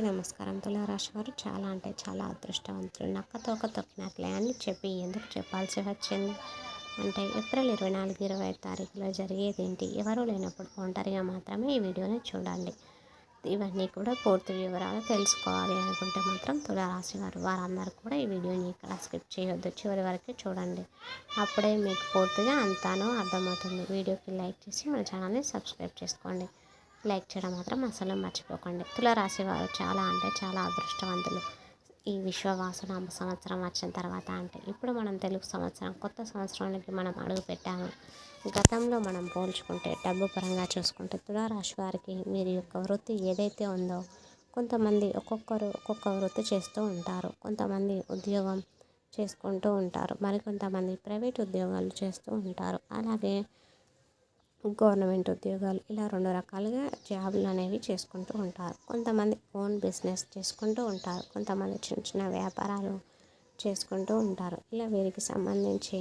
అందరికీ నమస్కారం. తులారాశి వారు చాలా అంటే చాలా అదృష్టవంతులు. నక్కతోక తొక్కినట్లే అని చెప్పి ఎందుకు చెప్పాల్సి వచ్చింది అంటే ఏప్రిల్ 24, 25 తారీఖులో జరిగేదేంటి, ఎవరూ లేనప్పుడు ఒంటరిగా మాత్రమే ఈ వీడియోని చూడండి. ఇవన్నీ కూడా పూర్తి వివరాలు తెలుసుకోవాలి అనుకుంటే మాత్రం తులారాశి వారందరూ కూడా ఈ వీడియోని ఇక్కడ స్కిప్ చేయొద్దు, చివరి వరకు చూడండి. అప్పుడే మీకు పూర్తిగా అంతానో అర్థమవుతుంది. వీడియోకి లైక్ చేసి మన ఛానల్ని సబ్స్క్రైబ్ చేసుకోండి. లైక్ చేయడం మాత్రం అసలు మర్చిపోకండి. తులారాశి వారు చాలా అంటే చాలా అదృష్టవంతులు. ఈ విశ్వవాసునామ సంవత్సరం వచ్చిన తర్వాత అంటే ఇప్పుడు మనం తెలుగు సంవత్సరం కొత్త సంవత్సరానికి మనం అడుగు పెట్టాము. గతంలో మనం పోల్చుకుంటే డబ్బు పరంగా చూసుకుంటే తులారాశి వారికి వీరి యొక్క వృత్తి ఏదైతే ఉందో, కొంతమంది ఒక్కొక్క వృత్తి చేస్తూ ఉంటారు. కొంతమంది ఉద్యోగం చేసుకుంటూ ఉంటారు, మరికొంతమంది ప్రైవేట్ ఉద్యోగాలు చేస్తూ ఉంటారు. అలాగే గవర్నమెంట్ ఉద్యోగాలు, ఇలా 2 రకాలుగా జాబులు అనేవి చేసుకుంటూ ఉంటారు. కొంతమంది ఓన్ బిజినెస్ చేసుకుంటూ ఉంటారు, కొంతమంది చిన్న చిన్న వ్యాపారాలు చేసుకుంటూ ఉంటారు. ఇలా వీరికి సంబంధించి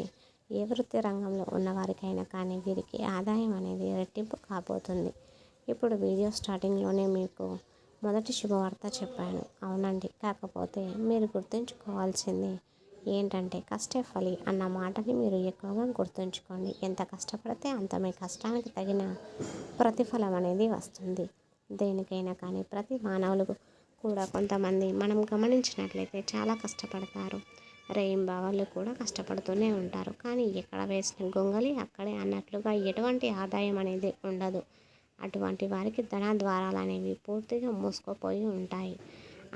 ఏ వృత్తి రంగంలో ఉన్నవారికైనా కానీ వీరికి ఆదాయం అనేది రెట్టింపు కాబోతుంది. ఇప్పుడు వీడియో స్టార్టింగ్లోనే మీకు మొదటి శుభవార్త చెప్పాను, అవునండి. కాకపోతే మీరు గుర్తుంచుకోవాల్సింది ఏంటంటే కష్టే ఫలి అన్న మాటని మీరు ఎక్కువగా గుర్తుంచుకోండి. ఎంత కష్టపడితే అంత మీ కష్టానికి తగిన ప్రతిఫలం అనేది వస్తుంది. దేనికైనా కానీ ప్రతి మానవులు కూడా కొంతమంది మనం గమనించినట్లయితే చాలా కష్టపడతారు. రేయింబవళ్ళు కూడా కష్టపడుతూనే ఉంటారు. కానీ ఎక్కడ వేసిన గొంగలి అక్కడే అన్నట్లుగా ఎటువంటి ఆదాయం అనేది ఉండదు. అటువంటి వారికి ధన ద్వారాలు అనేవి పూర్తిగా మూసుకుపోయి ఉంటాయి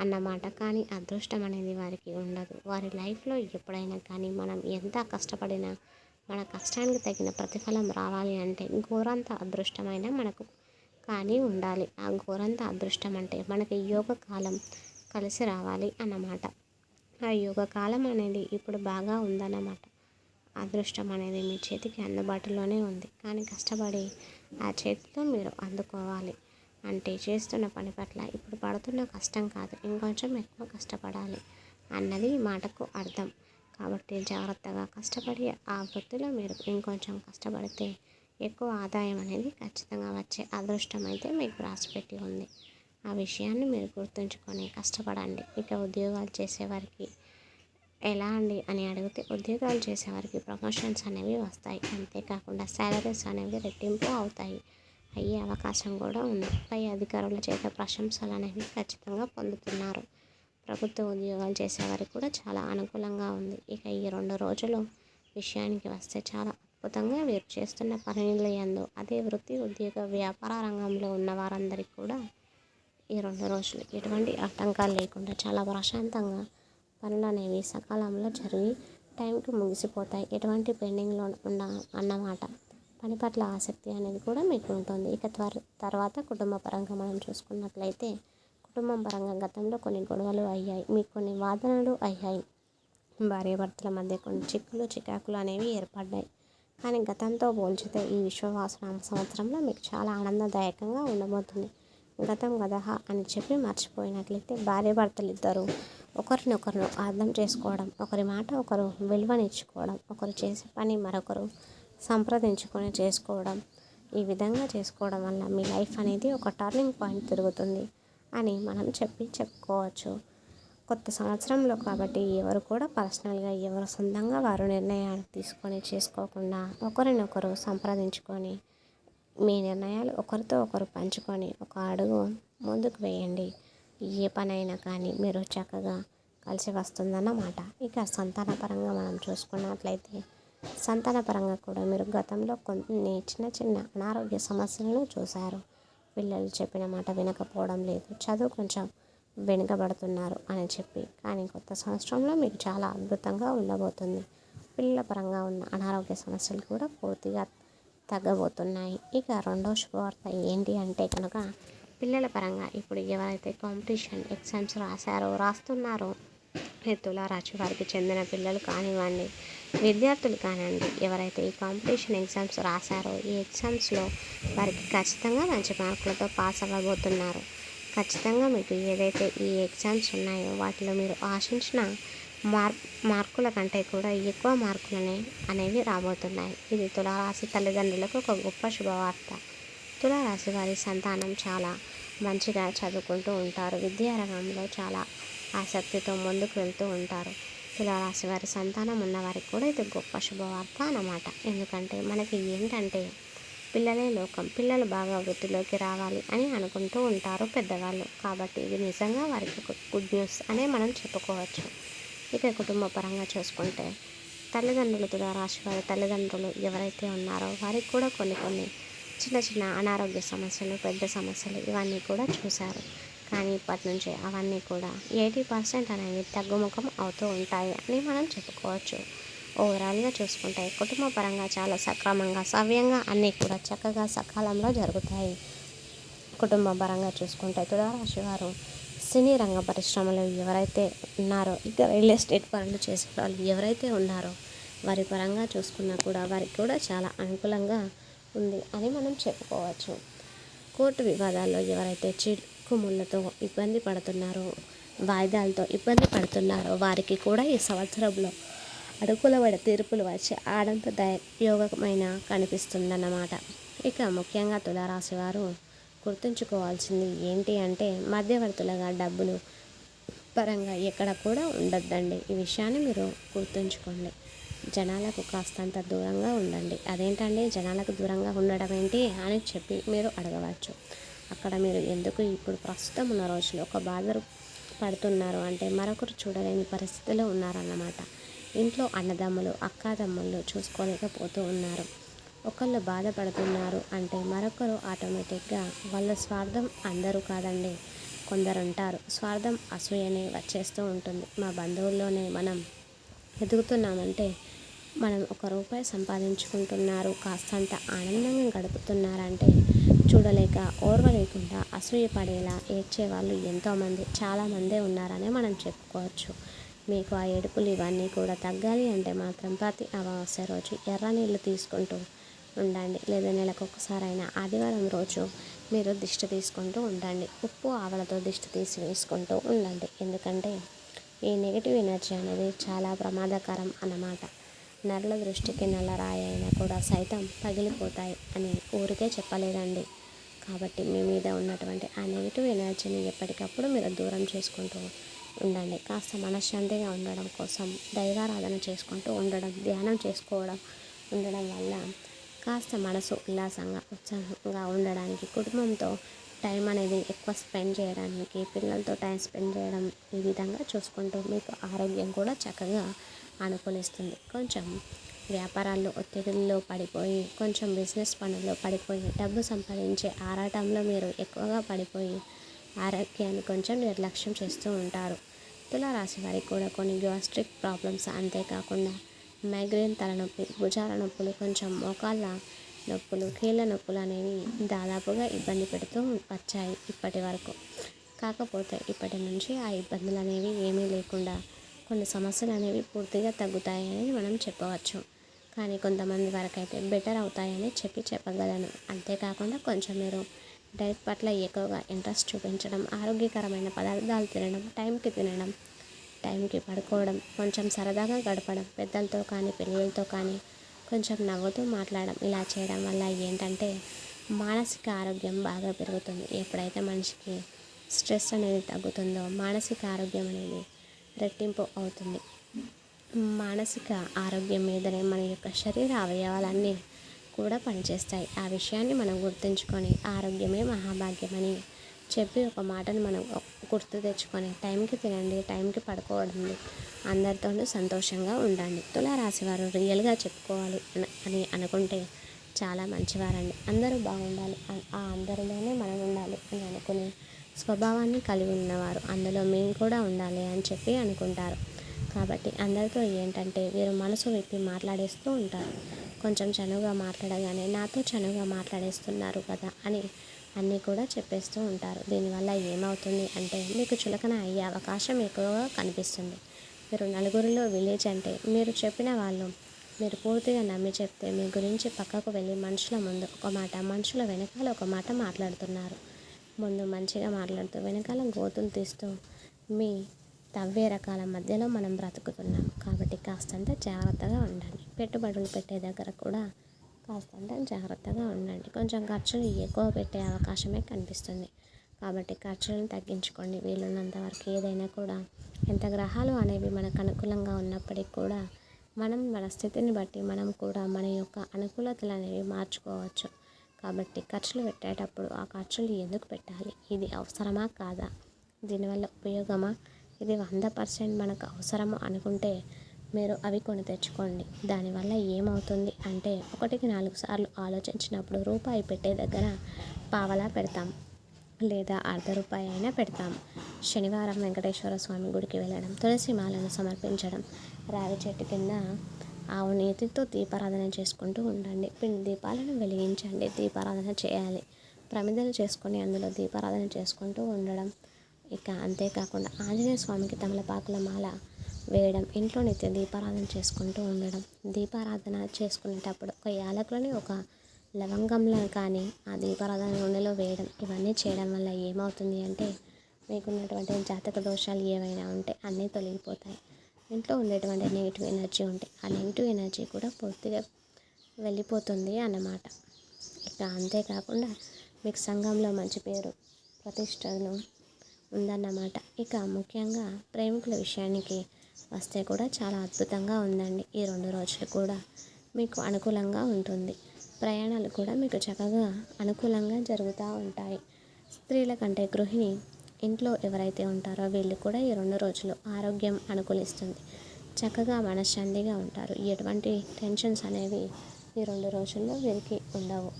అన్నమాట. కానీ అదృష్టం అనేది వారికి ఉండదు. వారి లైఫ్లో ఎప్పుడైనా కానీ మనం ఎంత కష్టపడినా మన కష్టానికి తగిన ప్రతిఫలం రావాలి అంటే ఘోరంత అదృష్టమైన మనకు కానీ ఉండాలి. ఆ ఘోరంత అదృష్టం అంటే మనకి యోగకాలం కలిసి రావాలి అన్నమాట. ఆ యోగకాలం అనేది ఇప్పుడు బాగా ఉందన్నమాట. అదృష్టం అనేది మీ చేతికి అందుబాటులోనే ఉంది. కానీ కష్టపడి ఆ చేతితో మీరు అందుకోవాలి. అంటే చేస్తున్న పని పట్ల ఇప్పుడు పడుతున్న కష్టం కాదు, ఇంకొంచెం ఎక్కువ కష్టపడాలి అన్నది మాటకు అర్థం. కాబట్టి జాగ్రత్తగా కష్టపడి ఆ వృత్తిలో మీరు ఇంకొంచెం కష్టపడితే ఎక్కువ ఆదాయం అనేది ఖచ్చితంగా వచ్చే అదృష్టం అయితే మీకు రాసిపెట్టి ఉంది. ఆ విషయాన్ని మీరు గుర్తుంచుకొని కష్టపడండి. ఇక ఉద్యోగాలు చేసేవారికి ఎలా అండి అని అడిగితే, ఉద్యోగాలు చేసేవారికి ప్రమోషన్స్ అనేవి వస్తాయి. అంతేకాకుండా శాలరీస్ అనేవి రెట్టింపు అవుతాయి, అయ్యే అవకాశం కూడా ఉంది. పై అధికారుల చేత ప్రశంసలు అనేవి ఖచ్చితంగా పొందుతున్నారు. ప్రభుత్వ ఉద్యోగాలు చేసేవారికి కూడా చాలా అనుకూలంగా ఉంది. ఇక ఈ 2 రోజులు విషయానికి వస్తే చాలా అద్భుతంగా వీరు చేస్తున్న పనుల యందు, అదే వృత్తి ఉద్యోగ వ్యాపార రంగంలో ఉన్న వారందరికీ కూడా ఈ 2 రోజులు ఎటువంటి ఆటంకాలు లేకుండా చాలా ప్రశాంతంగా పనులు అనేవి సకాలంలో జరిగి టైంకి ముగిసిపోతాయి. ఎటువంటి పెండింగ్లో ఉన్న అన్నమాట. పని పట్ల ఆసక్తి అనేది కూడా మీకు ఉంటుంది. ఇక తర్వాత కుటుంబ పరంగా మనం చూసుకున్నట్లయితే, కుటుంబం పరంగా గతంలో కొన్ని గొడవలు అయ్యాయి, మీకు కొన్ని వాదనలు అయ్యాయి, భార్యాభర్తల మధ్య కొన్ని చికాకులు అనేవి ఏర్పడ్డాయి. కానీ గతంతో పోల్చితే ఈ విశ్వవాసునామ సంవత్సరంలో మీకు చాలా ఆనందదాయకంగా ఉండబోతుంది. గతం గదహ అని చెప్పి మర్చిపోయినట్లయితే భార్యాభర్తలు ఇద్దరు ఒకరినొకరు అర్థం చేసుకోవడం, ఒకరి మాట ఒకరు విలువనిచ్చుకోవడం, ఒకరు చేసే పని మరొకరు సంప్రదించుకొని చేసుకోవడం, ఈ విధంగా చేసుకోవడం వల్ల మీ లైఫ్ అనేది ఒక టర్నింగ్ పాయింట్ తిరుగుతుంది అని మనం చెప్పుకోవచ్చు. కొత్త సంవత్సరంలో కాబట్టి ఎవరు కూడా పర్సనల్గా ఎవరు సొంతంగా వారు నిర్ణయాలు తీసుకొని చేసుకోకుండా ఒకరినొకరు సంప్రదించుకొని మీ నిర్ణయాలు ఒకరితో ఒకరు పంచుకొని ఒక అడుగు ముందుకు వేయండి. ఏ పనైనా కానీ మీరు చక్కగా కలిసి వస్తుందన్నమాట. ఇక సంతానపరంగా మనం చూసుకున్నట్లయితే, సంతానపరంగా కూడా మీరు గతంలో కొన్ని చిన్న అనారోగ్య సమస్యలను చూశారు. పిల్లలు చెప్పిన మాట వినకపోవడం లేదు, చదువు కొంచెం వెనుకబడుతున్నారు అని చెప్పి. కానీ కొత్త సంవత్సరంలో మీకు చాలా అద్భుతంగా ఉండబోతుంది. పిల్లల పరంగా ఉన్న అనారోగ్య సమస్యలు కూడా పూర్తిగా తగ్గబోతున్నాయి. ఇక రెండో శుభవార్త ఏంటి అంటే కనుక, పిల్లల పరంగా ఇప్పుడు ఎవరైతే కాంపిటీషన్ ఎగ్జామ్స్ రాస్తున్నారో తులారాశి వారికి చెందిన పిల్లలు కానివ్వండి, విద్యార్థులు కానివ్వండి, ఎవరైతే ఈ కాంపిటీషన్ ఎగ్జామ్స్ రాశారో ఈ ఎగ్జామ్స్లో వారికి ఖచ్చితంగా మంచి మార్కులతో పాస్ అవ్వబోతున్నారు. ఖచ్చితంగా మీకు ఏదైతే ఈ ఎగ్జామ్స్ ఉన్నాయో వాటిలో మీరు ఆశించిన మార్కుల కంటే కూడా ఎక్కువ మార్కులనే అనేవి రాబోతున్నాయి. ఇది తులారాశి తల్లిదండ్రులకు ఒక గొప్ప శుభవార్త. తులారాశి వారి సంతానం చాలా మంచిగా చదువుకుంటూ ఉంటారు. విద్యా రంగంలో చాలా ఆసక్తితో ముందుకు వెళ్తూ ఉంటారు. తులారాశి వారి సంతానం ఉన్నవారికి కూడా ఇది గొప్ప శుభవార్త అన్నమాట. ఎందుకంటే మనకి ఏంటంటే పిల్లలే లోకం, పిల్లలు బాగా వృద్ధిలోకి రావాలి అని అనుకుంటూ ఉంటారు పెద్దవాళ్ళు. కాబట్టి ఇది నిజంగా వారికి గుడ్ న్యూస్ అనే మనం చెప్పుకోవచ్చు. ఇక కుటుంబ పరంగా చూసుకుంటే తల్లిదండ్రులు, తులారాశి వారి తల్లిదండ్రులు ఎవరైతే ఉన్నారో వారికి కూడా కొన్ని చిన్న చిన్న అనారోగ్య సమస్యలు, పెద్ద సమస్యలు ఇవన్నీ కూడా చూశారు. కానీ ఇప్పటి నుంచి అవన్నీ కూడా 80% అనేవి తగ్గుముఖం అవుతూ ఉంటాయి అని మనం చెప్పుకోవచ్చు. ఓవరాల్గా చూసుకుంటే కుటుంబ పరంగా చాలా సక్రమంగా, సవ్యంగా అన్నీ కూడా చక్కగా సకాలంలో జరుగుతాయి. కుటుంబ పరంగా చూసుకుంటే తులారాశి వారు సినీ రంగ పరిశ్రమలో ఎవరైతే ఉన్నారో, ఇక రియల్ ఎస్టేట్ పనులు చేసే వాళ్ళు ఎవరైతే ఉన్నారో వారి పరంగా చూసుకున్నా కూడా వారికి కూడా చాలా అనుకూలంగా ఉంది అని మనం చెప్పుకోవచ్చు. కోర్టు వివాదాల్లో ఎవరైతే చిక్కుముళ్ళతో ఇబ్బంది పడుతున్నారో, వాయిదాలతో ఇబ్బంది పడుతున్నారో వారికి కూడా ఈ సంవత్సరంలో అనుకూలమైన తీర్పులు వచ్చే ఆనందదాయకమైన కనిపిస్తుందన్నమాట. ఇక ముఖ్యంగా తులారాశి వారు గుర్తుంచుకోవాల్సింది ఏంటి అంటే మధ్యవర్తులుగా డబ్బులు పరంగా ఎక్కడ కూడా ఉండొద్దండి. ఈ విషయాన్ని మీరు గుర్తుంచుకోండి. జనాలకు కాస్తంత దూరంగా ఉండండి. అదేంటండి జనాలకు దూరంగా ఉండడం ఏంటి అని చెప్పి మీరు అడగవచ్చు. అక్కడ మీరు ఎందుకు ఇప్పుడు ప్రస్తుతం ఉన్న రోజులు ఒక బాధ పడుతున్నారు అంటే మరొకరు చూడలేని పరిస్థితిలో ఉన్నారన్నమాట. ఇంట్లో అన్నదమ్ములు, అక్కాదమ్ముళ్ళు చూసుకోలేకపోతూ ఉన్నారు. ఒకళ్ళు బాధపడుతున్నారు అంటే మరొకరు ఆటోమేటిక్గా వాళ్ళ స్వార్థం అందరూ కాదండి, కొందరు ఉంటారు. స్వార్థం, అసూయనే వచ్చేస్తూ ఉంటుంది. మా బంధువుల్లోనే మనం ఎదుగుతున్నామంటే మనం ₹1 సంపాదించుకుంటున్నారు, కాస్తంత ఆనందంగా గడుపుతున్నారంటే చూడలేక ఓర్వలేకుండా అసూయ పడేలా ఏడ్చేవాళ్ళు ఎంతోమంది, చాలామందే ఉన్నారనే మనం చెప్పుకోవచ్చు. మీకు ఆ ఏడుపులు ఇవన్నీ కూడా తగ్గాలి అంటే మాత్రం ప్రతి అమావాస్య రోజు ఎర్ర నీళ్ళు తీసుకుంటూ ఉండండి. లేదా నెలకొకసారైనా ఆదివారం రోజు మీరు దిష్టి తీసుకుంటూ ఉండండి. ఉప్పు ఆవలతో దిష్టి తీసి వేసుకుంటూ ఉండండి. ఎందుకంటే ఈ నెగిటివ్ ఎనర్జీ అనేది చాలా ప్రమాదకరం అన్నమాట. నరుల దృష్టికి నల్లరాయి అయినా కూడా సైతం పగిలిపోతాయి అని ఊరికే చెప్పలేదండి. కాబట్టి మీ మీద ఉన్నటువంటి ఆ నెగిటివ్ ఎనర్జీని ఎప్పటికప్పుడు మీరు దూరం చేసుకుంటూ ఉండండి. కాస్త మనశ్శాంతిగా ఉండడం కోసం దైవారాధన చేసుకుంటూ ఉండడం, ధ్యానం చేసుకోవడం ఉండడం వల్ల కాస్త మనసు ఉల్లాసంగా, ఉత్సాహంగా ఉండడానికి, కుటుంబంతో టైం అనేది ఎక్కువ స్పెండ్ చేయడానికి, పిల్లలతో టైం స్పెండ్ చేయడం ఈ విధంగా చూసుకుంటూ మీకు ఆరోగ్యం కూడా చక్కగా అనుకూలిస్తుంది. కొంచెం వ్యాపారాల్లో ఒత్తిడిల్లో పడిపోయి, కొంచెం బిజినెస్ పనుల్లో పడిపోయి, డబ్బు సంపాదించే ఆరాటంలో మీరు ఎక్కువగా పడిపోయి ఆరోగ్యాన్ని కొంచెం నిర్లక్ష్యం చేస్తూ ఉంటారు. తులారాశి వారికి కూడా కొన్ని గ్యాస్ట్రిక్ ప్రాబ్లమ్స్, అంతేకాకుండా మైగ్రేన్, తలనొప్పి, భుజాల నొప్పులు, కొంచెం మోకాళ్ళ నొప్పులు, కీళ్ళ నొప్పులు అనేవి దాదాపుగా ఇబ్బంది పెడుతూ వచ్చాయి ఇప్పటి వరకు. కాకపోతే ఇప్పటి నుంచి ఆ ఇబ్బందులు అనేవి ఏమీ లేకుండా కొన్ని సమస్యలు అనేవి పూర్తిగా తగ్గుతాయని మనం చెప్పవచ్చు. కానీ కొంతమంది వరకైతే బెటర్ అవుతాయని చెప్పగలను. అంతేకాకుండా కొంచెం మీరు డైట్ పట్ల ఎక్కువగా ఇంట్రెస్ట్ చూపించడం, ఆరోగ్యకరమైన పదార్థాలు తినడం, టైంకి తినడం, టైంకి పడుకోవడం, కొంచెం సరదాగా గడపడం, పెద్దలతో కానీ పిల్లలతో కానీ కొంచెం నవ్వుతూ మాట్లాడడం, ఇలా చేయడం వల్ల ఏంటంటే మానసిక ఆరోగ్యం బాగా పెరుగుతుంది. ఎప్పుడైతే మనిషికి స్ట్రెస్ అనేది తగ్గుతుందో మానసిక ఆరోగ్యం అనేది రెట్టింపు అవుతుంది. మానసిక ఆరోగ్యం మీదనే మన యొక్క శరీర అవయవాలన్నీ కూడా పనిచేస్తాయి. ఆ విషయాన్ని మనం గుర్తుంచుకొని ఆరోగ్యమే మహాభాగ్యమని చెప్పి ఒక మాటను మనం గుర్తు తెచ్చుకొని టైంకి తినండి, టైంకి పడుకోవడండి, అందరితోనూ సంతోషంగా ఉండండి. తులారాశి వారు రియల్గా చెప్పుకోవాలి అని అనుకుంటే చాలా మంచివారండి. అందరూ బాగుండాలి, ఆ అందరిలోనే మనం ఉండాలి అని అనుకునే స్వభావాన్ని కలిగి ఉన్నవారు. అందులో మేము కూడా ఉండాలి అని చెప్పి అనుకుంటారు. కాబట్టి అందరితో ఏంటంటే వీరు మనసు విప్పి మాట్లాడేస్తూ ఉంటారు. కొంచెం చనువుగా మాట్లాడగానే నాతో చనువుగా మాట్లాడేస్తున్నారు కదా అని అన్నీ కూడా చెప్పేస్తూ ఉంటారు. దీనివల్ల ఏమవుతుంది అంటే మీకు చులకన అయ్యే అవకాశం ఎక్కువగా కనిపిస్తుంది. మీరు నలుగురిలో విలేజ్ అంటే మీరు చెప్పిన వాళ్ళు మీరు పూర్తిగా నమ్మి చెప్తే మీ గురించి పక్కకు వెళ్ళి మనుషుల ముందు ఒక మాట, మనుషుల వెనకాల ఒక మాట మాట్లాడుతున్నారు. ముందు మంచిగా మాట్లాడుతూ వెనకాల గోతులు తీస్తూ మీ తవ్వే రకాల మధ్యలో మనం బ్రతుకుతున్నాం. కాబట్టి కాస్తంత జాగ్రత్తగా ఉండండి. పెట్టుబడులు పెట్టే దగ్గర కూడా కాస్తంత జాగ్రత్తగా ఉండండి. కొంచెం ఖర్చులు ఎక్కువ పెట్టే అవకాశమే కనిపిస్తుంది. కాబట్టి ఖర్చులను తగ్గించుకోండి వీలున్నంత వరకు. ఏదైనా కూడా ఎంత గ్రహాలు అనేవి మనకు అనుకూలంగా ఉన్నప్పటికీ కూడా మన స్థితిని బట్టి మనం కూడా మన యొక్క అనుకూలతలు అనేవి మార్చుకోవచ్చు. కాబట్టి ఖర్చులు పెట్టేటప్పుడు ఆ ఖర్చులు ఎందుకు పెట్టాలి, ఇది అవసరమా కాదా, దీనివల్ల ఉపయోగమా, ఇది 100% మనకు అవసరము అనుకుంటే మీరు అవి కొని తెచ్చుకోండి. దానివల్ల ఏమవుతుంది అంటే 1కి 4 సార్లు ఆలోచించినప్పుడు రూపాయి పెట్టే దగ్గర పావలా పెడతాం లేదా ₹1/2 అయినా పెడతాం. శనివారం వెంకటేశ్వర స్వామి గుడికి వెళ్ళడం, తులసి మాలను సమర్పించడం, రావి చెట్టు కింద ఆవు నేతితో దీపారాధన చేసుకుంటూ ఉండండి. పిండి దీపాలను వెలిగించండి, దీపారాధన చేయాలి. ప్రమిదలు చేసుకొని అందులో దీపారాధన చేసుకుంటూ ఉండడం. ఇక అంతేకాకుండా ఆంజనేయ స్వామికి తమలపాకుల మాల వేయడం, ఇంట్లో నిత్య దీపారాధన చేసుకుంటూ ఉండడం. దీపారాధన చేసుకునేటప్పుడు ఒక యాలకులని ఒక లవంగంలో కానీ ఆ దీపారాధన నూనెలో వేయడం. ఇవన్నీ చేయడం వల్ల ఏమవుతుంది అంటే మీకున్నటువంటి జాతక దోషాలు ఏవైనా ఉంటే అన్నీ తొలగిపోతాయి. ఇంట్లో ఉండేటువంటి నెగిటివ్ ఎనర్జీ ఉంటే ఆ నెగిటివ్ ఎనర్జీ కూడా పూర్తిగా వెళ్ళిపోతుంది అన్నమాట. ఇక అంతేకాకుండా మీకు సంఘంలో మంచి పేరు ప్రతిష్టలు ఉందన్నమాట. ఇక ముఖ్యంగా ప్రేమికుల విషయానికి వస్తే కూడా చాలా అద్భుతంగా ఉందండి. ఈ 2 రోజులు కూడా మీకు అనుకూలంగా ఉంటుంది. ప్రయాణాలు కూడా మీకు చక్కగా అనుకూలంగా జరుగుతూ ఉంటాయి. స్త్రీల కంటే గృహిణి ఇంట్లో ఎవరైతే ఉంటారో వీళ్ళు కూడా ఈ 2 రోజులు ఆరోగ్యం అనుకూలిస్తుంది. చక్కగా మనశ్శాంతిగా ఉంటారు. ఎటువంటి టెన్షన్స్ అనేవి ఈ 2 రోజుల్లో వీరికి ఉండవు.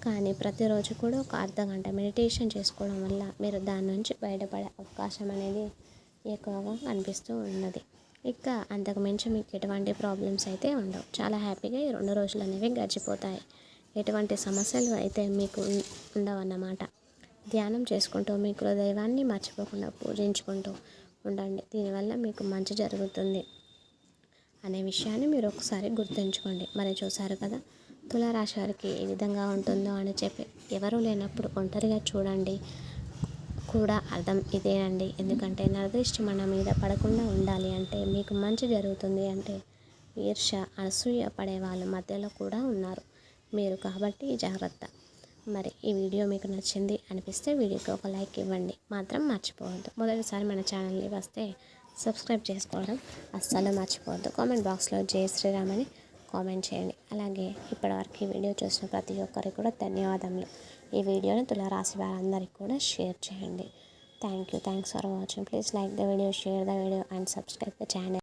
కానీ ప్రతిరోజు కూడా ఒక అర్ధగంట మెడిటేషన్ చేసుకోవడం వల్ల మీరు దాని నుంచి బయటపడే అవకాశం అనేది ఎక్కువగా కనిపిస్తూ ఉన్నది. ఇక అంతకు మించి మీకు ఎటువంటి ప్రాబ్లమ్స్ అయితే ఉండవు. చాలా హ్యాపీగా ఈ 2 రోజులు అనేవి గడిచిపోతాయి. ఎటువంటి సమస్యలు అయితే మీకు ఉండవన్నమాట. ధ్యానం చేసుకుంటూ మీ కులదైవాన్ని మర్చిపోకుండా పూజించుకుంటూ ఉండండి. దీనివల్ల మీకు మంచి జరుగుతుంది అనే విషయాన్ని మీరు ఒకసారి గుర్తుంచుకోండి. మరి చూసారు కదా తులారాశి వారికి ఏ విధంగా ఉంటుందో అని చెప్పి. ఎవరు లేనప్పుడు ఒంటరిగా చూడండి కూడా అర్థం ఇదేనండి. ఎందుకంటే నరదృష్టి మన మీద పడకుండా ఉండాలి అంటే, మీకు మంచి జరుగుతుంది అంటే ఈర్ష్య అసూయ పడే వాళ్ళ మధ్యలో కూడా ఉన్నారు మీరు. కాబట్టి జాగ్రత్త. మరి ఈ వీడియో మీకు నచ్చింది అనిపిస్తే వీడియోకి ఒక లైక్ ఇవ్వండి మాత్రం మర్చిపోవద్దు. మొదటిసారి మన ఛానల్ని వస్తే సబ్స్క్రైబ్ చేసుకోవడం అస్సలు మర్చిపోవద్దు. కామెంట్ బాక్స్లో జై శ్రీరామ్ అని కామెంట్ చేయండి. అలాగే ఇప్పటివరకు ఈ వీడియో చూసిన ప్రతి ఒక్కరికి కూడా ధన్యవాదములు. ఈ వీడియోని తులారాశి వారందరికీ కూడా షేర్ చేయండి. Thanks for watching. Please like the video, share the video and subscribe the channel.